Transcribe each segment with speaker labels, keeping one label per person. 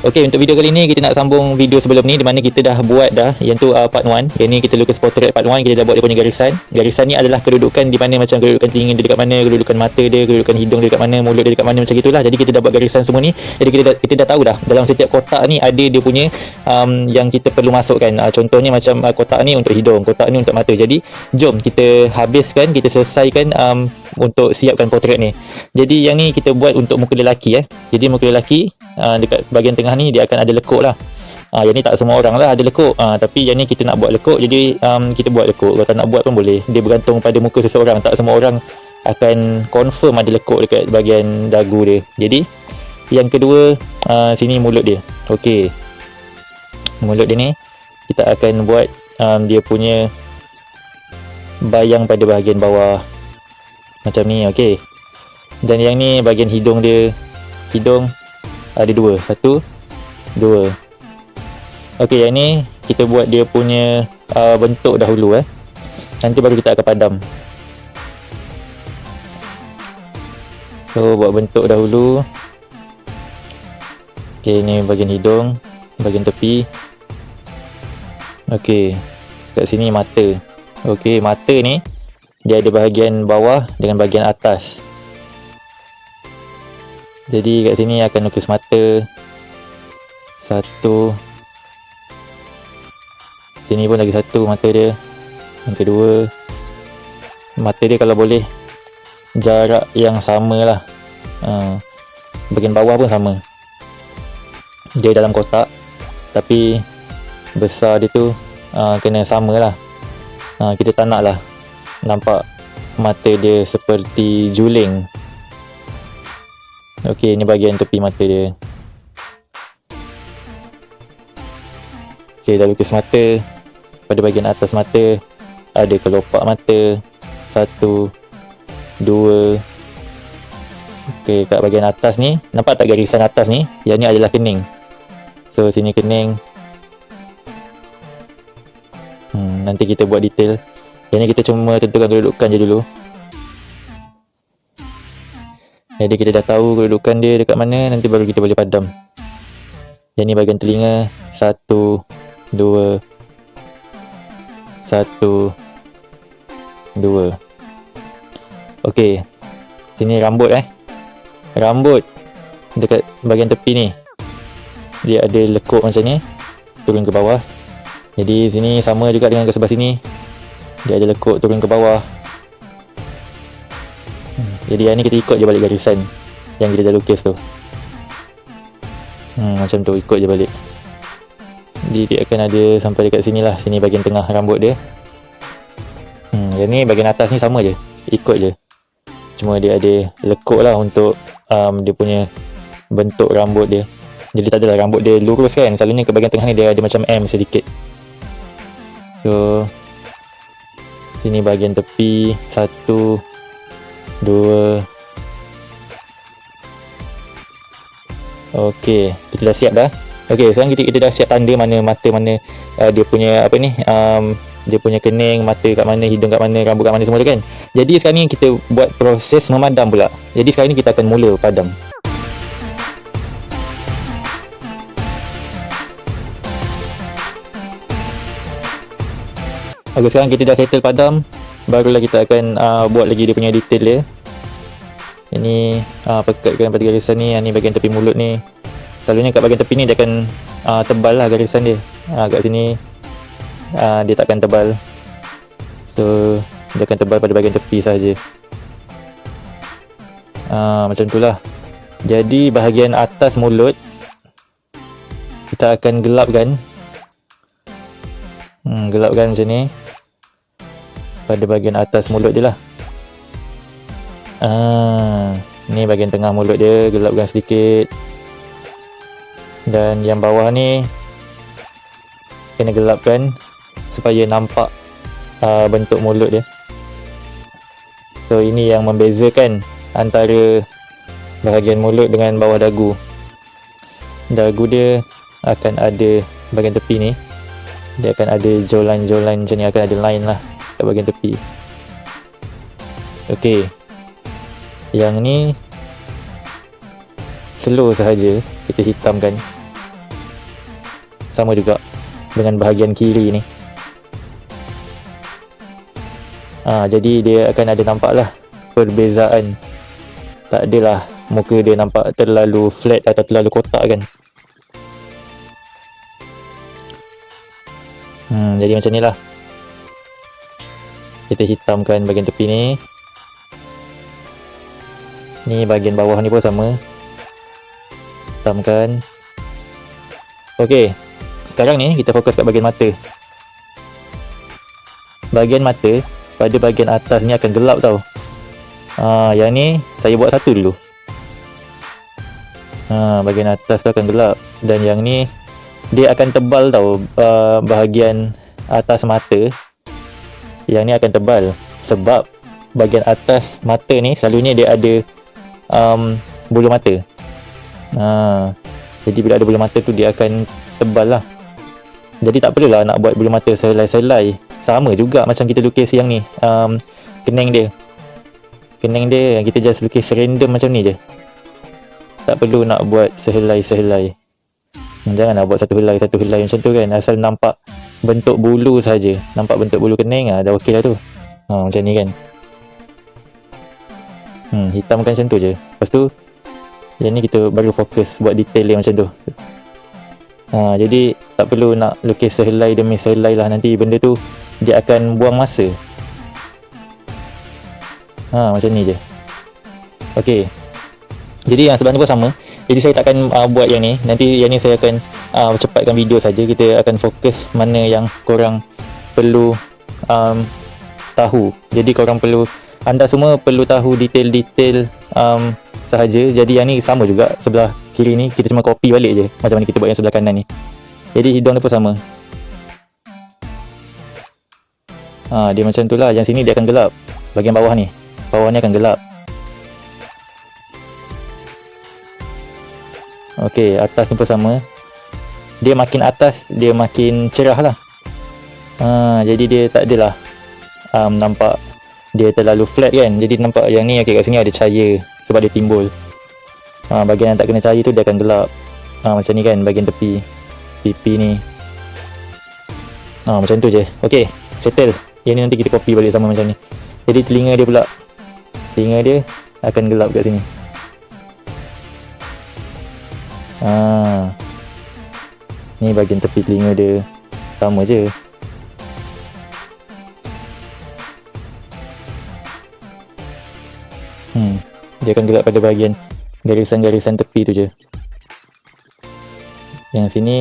Speaker 1: Okey, untuk video kali ni kita nak sambung video sebelum ni di mana kita dah buat dah yang tu part 1. Yang ni kita lukis portrait part 1, kita dah buat dia punya garisan. Garisan ni adalah kedudukan di mana macam kedudukan telinga dia dekat mana, kedudukan mata dia, kedudukan hidung dia dekat mana, mulut dia dekat mana, macam gitulah. Jadi kita dah buat garisan semua ni. Jadi kita dah tahu dah dalam setiap kotak ni ada dia punya yang kita perlu masukkan. Contohnya macam kotak ni untuk hidung, kotak ni untuk mata. Jadi jom kita habiskan, kita selesaikan untuk siapkan portrait ni. Jadi yang ni kita buat untuk muka lelaki Jadi muka lelaki dekat bahagian tengah ni dia akan ada lekuk lah. Yang ni tak semua orang lah ada lekuk. Tapi yang ni kita nak buat lekuk, jadi kita buat lekuk. Kalau tak nak buat pun boleh. Dia bergantung pada muka seseorang. Tak semua orang akan confirm ada lekuk dekat bahagian dagu dia. Jadi yang kedua, sini mulut dia. Okey, mulut dia ni kita akan buat dia punya bayang pada bahagian bawah macam ni. Okey, dan yang ni bahagian hidung dia. Hidung ada dua, satu, dua. Okey, yang ni kita buat dia punya bentuk dahulu nanti baru kita akan padam. So buat bentuk dahulu. Okey, ni bahagian hidung, bahagian tepi. Okey, kat sini mata. Okey, mata ni dia ada bahagian bawah dengan bahagian atas. Jadi kat sini akan lukis mata. Satu. Sini pun lagi satu mata dia. Yang kedua. Mata dia kalau boleh jarak yang sama lah. Bahagian bawah pun sama. Dia dalam kotak, tapi besar dia tu kena sama lah. Kita tak nak lah nampak mata dia seperti juling. Okey, ni bahagian tepi mata dia. Okey, dah lukis mata. Pada bahagian atas mata ada kelopak mata. Satu, dua. Okey, kat bahagian atas ni, nampak tak garisan atas ni? Yang ni adalah kening. So sini kening. Nanti kita buat detail. Yang ni kita cuma tentukan kedudukan je dulu. Jadi kita dah tahu kedudukan dia dekat mana, nanti baru kita boleh padam. Yang ni bahagian telinga. Satu, dua. Satu, dua. Okey, sini rambut Rambut dekat bahagian tepi ni dia ada lekuk macam ni, turun ke bawah. Jadi sini sama juga dengan ke sebelah sini, dia ada lekuk turun ke bawah. Jadi yang ni kita ikut je balik garisan yang kita dah lukis tu. Macam tu, ikut je balik. Jadi dia akan ada sampai dekat sini lah. Sini bahagian tengah rambut dia. Yang ni bahagian atas ni sama je, ikut je. Cuma dia ada lekuk lah untuk dia punya bentuk rambut dia. Jadi tak adalah rambut dia lurus kan. Selalunya ke bahagian tengah ni dia ada macam M sedikit. So sini bahagian tepi. Satu, dua. Okey, kita dah siap dah. Okey, sekarang kita dah siap tanda mana mata mana dia punya apa ni, dia punya kening, mata kat mana, hidung kat mana, rambut kat mana, semua tu kan. Jadi sekarang ni kita buat proses memadam pula. Jadi sekarang ni kita akan mula padam. Okey, sekarang kita dah settle padam, barulah kita akan buat lagi dia punya detail dia. Ini pekatkan pada garisan ni. Yang ni bahagian tepi mulut ni. Selalunya kat bahagian tepi ni dia akan tebal lah garisan dia. Kat sini dia takkan tebal. So dia akan tebal pada bahagian tepi saja. Macam tu lah. Jadi bahagian atas mulut kita akan gelapkan. Gelapkan macam ni pada bahagian atas mulut dia lah. Ni bahagian tengah mulut dia, gelapkan sedikit. Dan yang bawah ni kena gelapkan supaya nampak bentuk mulut dia. So ini yang membezakan antara bahagian mulut dengan bawah dagu. Dagu dia akan ada bahagian tepi ni, dia akan ada jolan-jolan macam ni, akan ada line lah kat bahagian tepi. Okey, yang ni slow sahaja kita hitamkan. sama juga dengan bahagian kiri ni. Jadi dia akan ada nampak lah perbezaan. Tak adalah muka dia nampak terlalu flat atau terlalu kotak kan. Jadi macam ni lah. Kita hitamkan bahagian tepi ni. Ni bahagian bawah ni pun sama. Hitamkan. Okey. Sekarang ni kita fokus kat bahagian mata. Bahagian mata pada bahagian atas ni akan gelap tau. Yang ni saya buat satu dulu. Bahagian atas tu akan gelap. Dan yang ni dia akan tebal tau. Bahagian atas mata yang ni akan tebal. Sebab bahagian atas mata ni selalunya dia ada bulu mata. Jadi bila ada bulu mata tu dia akan tebal lah. Jadi tak perlulah nak buat bulu mata selai-selai. Sama juga macam kita lukis yang ni, kening dia. Kening dia kita just lukis random macam ni je. Tak perlu nak buat sehelai-sehelai. Jangan nak buat satu helai macam tu kan. Asal nampak bentuk bulu saja. Nampak bentuk bulu kening, dah okey lah tu. Macam ni kan. Hitamkan macam tu je. Lepas tu yang ni kita baru fokus buat detail dia macam tu. Jadi tak perlu nak lukis sehelai demi sehelai lah. Nanti benda tu dia akan buang masa. Macam ni je. Okey. Jadi yang sebelah ni pun sama. Jadi saya takkan buat yang ni. Nanti yang ni saya akan cepatkan video saja. Kita akan fokus mana yang korang perlu tahu. Jadi korang perlu, anda semua perlu tahu detail-detail sahaja. Jadi yang ni sama juga. Sebelah kiri ni kita cuma copy balik je macam mana kita buat yang sebelah kanan ni. Jadi hidung dia pun sama. Dia macam tu lah. Yang sini dia akan gelap. Bahagian bawah ni akan gelap. Okey, atas ni pun sama. Dia makin atas dia makin cerah lah. Jadi dia tak adalah nampak dia terlalu flat kan. Jadi nampak yang ni, okey, kat sini ada cahaya sebab dia timbul. Bahagian yang tak kena cahaya tu dia akan gelap. Macam ni kan bahagian tepi pipi ni. Macam tu je. Okey, settle. Yang ni nanti kita copy balik sama macam ni. Jadi telinga dia pula, telinga dia akan gelap kat sini. Ni bahagian tepi telinga dia sama je. Dia akan gelap pada bahagian garisan-garisan tepi tu je. Yang sini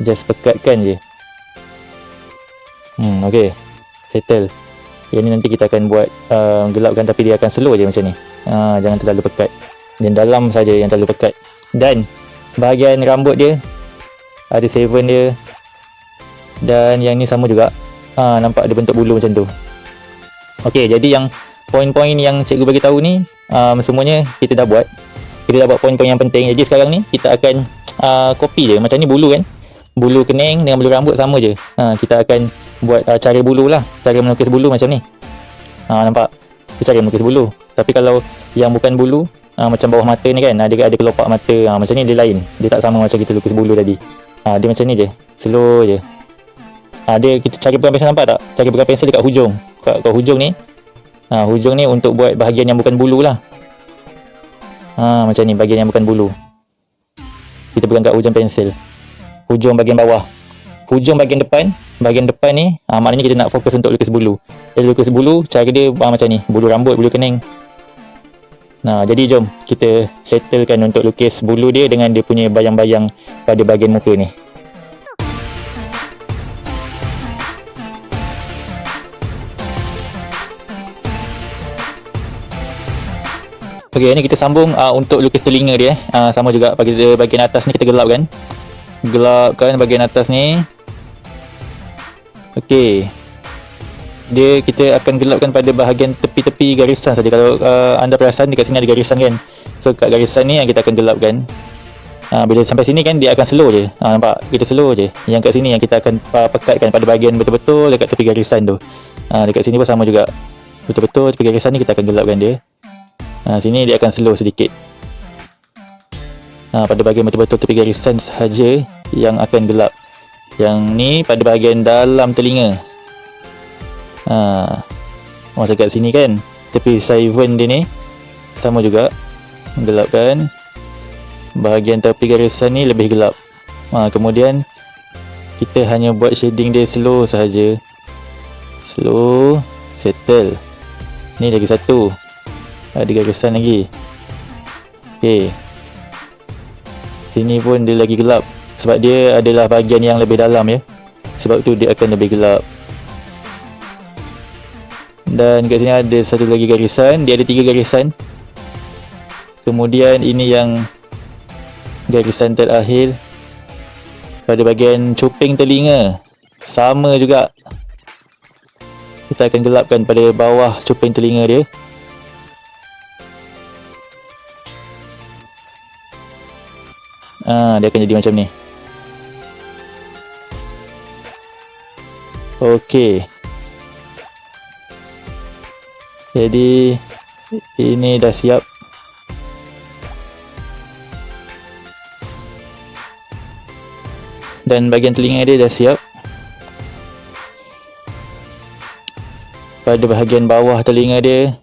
Speaker 1: just pekatkan je. Okey, settle. Yang ni nanti kita akan buat gelapkan, tapi dia akan slow je macam ni. Jangan terlalu pekat. Dan dalam saja yang terlalu pekat. Dan bahagian rambut dia ada 7 dia. Dan yang ni sama juga. Nampak ada bentuk bulu macam tu. Okey, jadi yang poin-poin yang cikgu bagi tahu ni semuanya kita dah buat. Kita dah buat poin-poin yang penting. Jadi sekarang ni kita akan copy je. Macam ni bulu kan. Bulu kening dengan bulu rambut sama je. Kita akan buat cara bulu lah. Cara melukis bulu macam ni. Nampak? Itu cara melukis bulu. Tapi kalau yang bukan bulu, macam bawah mata ni kan, dia ada kelopak mata. Macam ni dia lain. Dia tak sama macam kita lukis bulu tadi. Dia macam ni je. Slow je. Dia kita cari pegang pensel, nampak tak? Cari pegang pensel dekat hujung. Kat hujung ni. Hujung ni untuk buat bahagian yang bukan bulu lah. Macam ni bahagian yang bukan bulu. Kita pegang kat hujung pensel. Hujung bahagian bawah. Hujung bahagian depan. Bahagian depan ni maknanya kita nak fokus untuk lukis bulu. Jadi lukis bulu, cara dia macam ni. Bulu rambut, bulu kening. Jadi jom kita settlekan untuk lukis bulu dia dengan dia punya bayang-bayang pada bahagian muka ni. Okey, ni kita sambung untuk lukis telinga dia. Sama juga pada bahagian atas ni kita gelapkan. Gelapkan bahagian atas ni. Okey. Kita akan gelapkan pada bahagian tepi-tepi garisan saja. Kalau anda perasan dekat sini ada garisan kan. So kat garisan ni yang kita akan gelapkan. Bila sampai sini kan dia akan slow je. Nampak? Kita slow je. Yang kat sini yang kita akan pekatkan pada bahagian betul-betul dekat tepi garisan tu. Dekat sini pun sama juga. Betul-betul tepi garisan ni kita akan gelapkan dia. Sini dia akan slow sedikit. Pada bahagian betul-betul tepi garisan sahaja yang akan gelap. Yang ni pada bahagian dalam telinga. Masa kat sini kan, tepi siphon dia ni sama juga, gelapkan. Bahagian tepi garisan ni lebih gelap. Kemudian kita hanya buat shading dia slow sahaja. Slow, settle. Ni lagi satu, ada garisan lagi. Okey, sini pun dia lagi gelap sebab dia adalah bahagian yang lebih dalam ya. Sebab tu dia akan lebih gelap. Dan kat sini ada satu lagi garisan, dia ada 3 garisan. Kemudian ini yang garisan terakhir pada bahagian cuping telinga, sama juga. Kita akan gelapkan pada bawah cuping telinga dia. Dia akan jadi macam ni. Okey, jadi ini dah siap. Dan bahagian telinga dia dah siap. Pada bahagian bawah telinga dia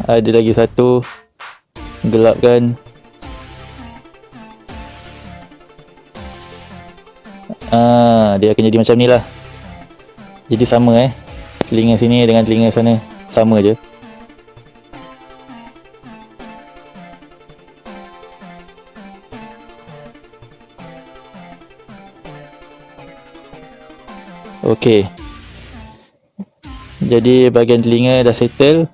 Speaker 1: ada lagi satu, gelapkan. Dia akan jadi macam ni lah. Jadi sama telinga sini dengan telinga sana sama je. Okey, jadi bahagian telinga dah settle.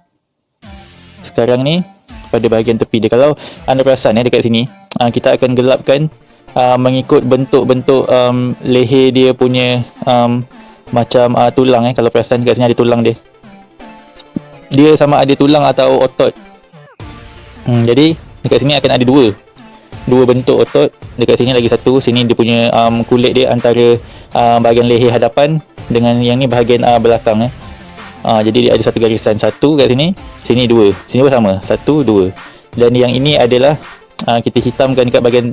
Speaker 1: Sekarang ni pada bahagian tepi dia, kalau anda perasan dekat sini, kita akan gelapkan mengikut bentuk-bentuk leher dia punya macam tulang. Kalau perasan dekat sini ada tulang dia. Dia sama ada tulang atau otot. Jadi dekat sini akan ada dua bentuk otot. Dekat sini lagi satu. Sini dia punya kulit dia antara bahagian leher hadapan dengan yang ni bahagian belakang. Jadi dia ada satu garisan, satu kat sini, sini dua, sini pun sama, satu, dua. Dan yang ini adalah kita hitamkan dekat bahagian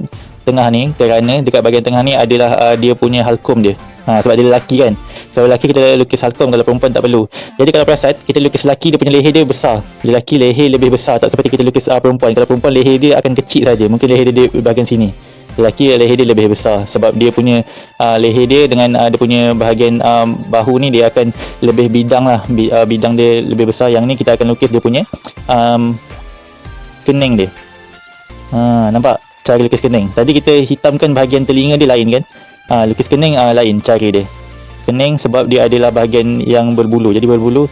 Speaker 1: tengah ni, kerana dekat bahagian tengah ni adalah dia punya halkom dia. Sebab dia lelaki kan. Kalau lelaki kita lukis halkom, kalau perempuan tak perlu. Jadi kalau perasan, kita lukis lelaki, dia punya leher dia besar. Lelaki leher lebih besar, tak seperti kita lukis perempuan. Kalau perempuan leher dia akan kecil saja, mungkin leher dia di bahagian sini. Lelaki leher dia lebih besar sebab dia punya leher dia dengan dia punya bahagian bahu ni dia akan lebih bidang lah, bidang dia lebih besar. Yang ni kita akan lukis dia punya kening dia. Nampak cara lukis kening? Tadi kita hitamkan bahagian telinga dia lain kan. Lukis kening lain cara dia. Kening sebab dia adalah bahagian yang berbulu. Jadi berbulu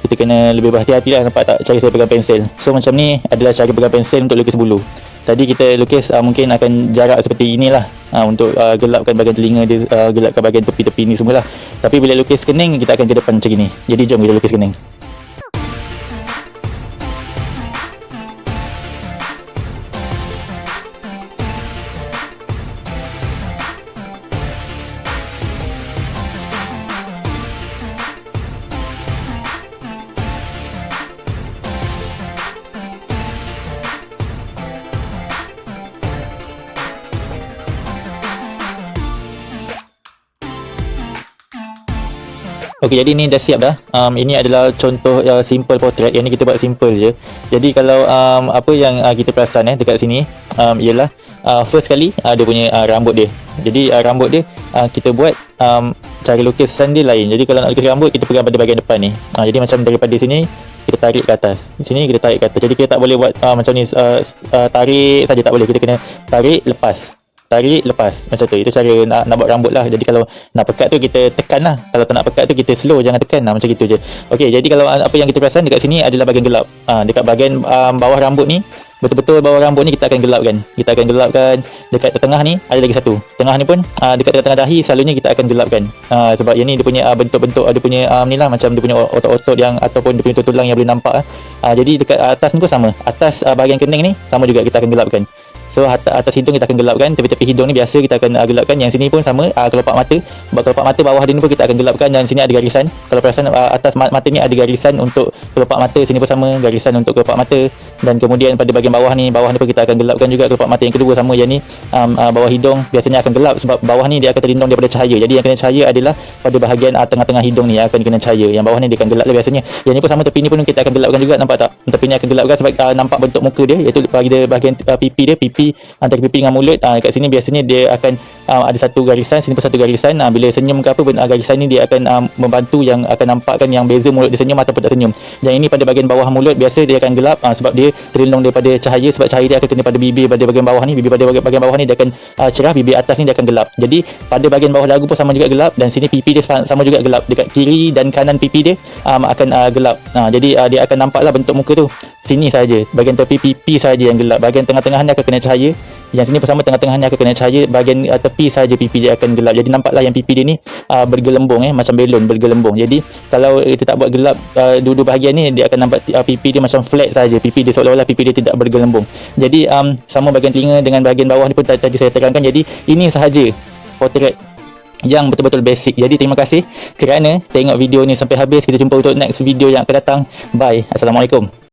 Speaker 1: kita kena lebih berhati-hati lah. Nampak tak cara saya pegang pensel? So macam ni adalah cara pegang pensel untuk lukis bulu. Tadi kita lukis mungkin akan jarak seperti inilah untuk gelapkan bahagian telinga dia, gelapkan bahagian tepi-tepi ni semualah. Tapi bila lukis kening kita akan ke depan macam ni. Jadi jom kita lukis kening. Okey, jadi ni dah siap dah. Ini adalah contoh simple portrait. Yang ni kita buat simple je. Jadi kalau apa yang kita perasan dekat sini ialah first kali dia punya rambut dia. Jadi rambut dia kita buat cara lukisan dia lain. Jadi kalau nak lukis rambut kita pegang pada bahagian depan ni. Jadi macam daripada sini kita tarik ke atas. Di sini kita tarik ke atas. Jadi kita tak boleh buat macam ni tarik saja, tak boleh. Kita kena tarik lepas. Tarik lepas macam tu. Itu cara nak buat rambut lah. Jadi kalau nak pekat tu kita tekan lah. Kalau tak nak pekat tu kita slow, jangan tekan lah. Macam gitu je. Okey, jadi kalau apa yang kita perasan dekat sini adalah bahagian gelap. Dekat bahagian bawah rambut ni, betul-betul bawah rambut ni kita akan gelapkan. Kita akan gelapkan. Dekat tengah ni ada lagi satu. Tengah ni pun dekat tengah dahi selalunya kita akan gelapkan. Sebab yang ni dia punya bentuk-bentuk, dia punya ni lah, macam dia punya otot-otot yang ataupun dia punya tulang yang boleh nampak. Jadi dekat atas ni pun sama. Atas bahagian kening ni sama juga kita akan gelapkan. So atas hidung kita akan gelapkan, tepi-tepi hidung ni biasa kita akan gelapkan. Yang sini pun sama, kelopak mata. Kelopak mata bawah dia ni pun kita akan gelapkan. Dan sini ada garisan. Kalau perasan atas mata ni ada garisan untuk kelopak mata. Sini pun sama, garisan untuk kelopak mata. Dan kemudian pada bahagian bawah ni pun kita akan gelapkan juga kelopak mata yang kedua sama, yang ni bawah hidung biasanya akan gelap sebab bawah ni dia akan terlindung daripada cahaya. Jadi yang kena cahaya adalah pada bahagian tengah-tengah hidung ni akan kena cahaya. Yang bawah ni dia akan gelap lah biasanya. Yang ni pun sama, tepi ni pun kita akan gelapkan juga, nampak tak? Tepi ni akan gelapkan sebab nampak bentuk muka dia, iaitu bahagian pipi dia, pipi antara pipi dengan mulut. Kat sini biasanya dia akan ada satu garisan, sini pun satu garisan. Bila senyum ke apa, garisan ni dia akan membantu yang akan nampakkan yang beza mulut dia senyum ataupun tak senyum. Yang ini pada bahagian bawah mulut biasa dia akan gelap sebab dia terlindung daripada cahaya, sebab cahaya dia akan kena pada bibir pada bahagian bawah ni. Bibir pada bahagian bawah ni dia akan cerah, bibir atas ni dia akan gelap. Jadi pada bahagian bawah dagu pun sama juga gelap, dan sini pipi dia sama juga gelap. Dekat kiri dan kanan pipi dia akan gelap. Jadi dia akan nampaklah bentuk muka tu. Sini saja, bahagian tepi pipi saja yang gelap. Bahagian tengah-tengah ni akan kena cahaya. Yang sini bersama tengah-tengah ni akan kena cahaya. Bahagian tepi saja pipi dia akan gelap. Jadi nampaklah yang pipi dia ni bergelembung, macam belon bergelembung. Jadi kalau kita tak buat gelap dua-dua bahagian ni, dia akan nampak pipi dia macam flat saja. Pipi dia seolah-olah pipi dia tidak bergelembung. Jadi sama bahagian telinga dengan bahagian bawah ni pun tadi saya terangkan. Jadi ini sahaja potret yang betul-betul basic. Jadi terima kasih kerana tengok video ni sampai habis. Kita jumpa untuk next video yang akan datang. Bye. Assalamualaikum.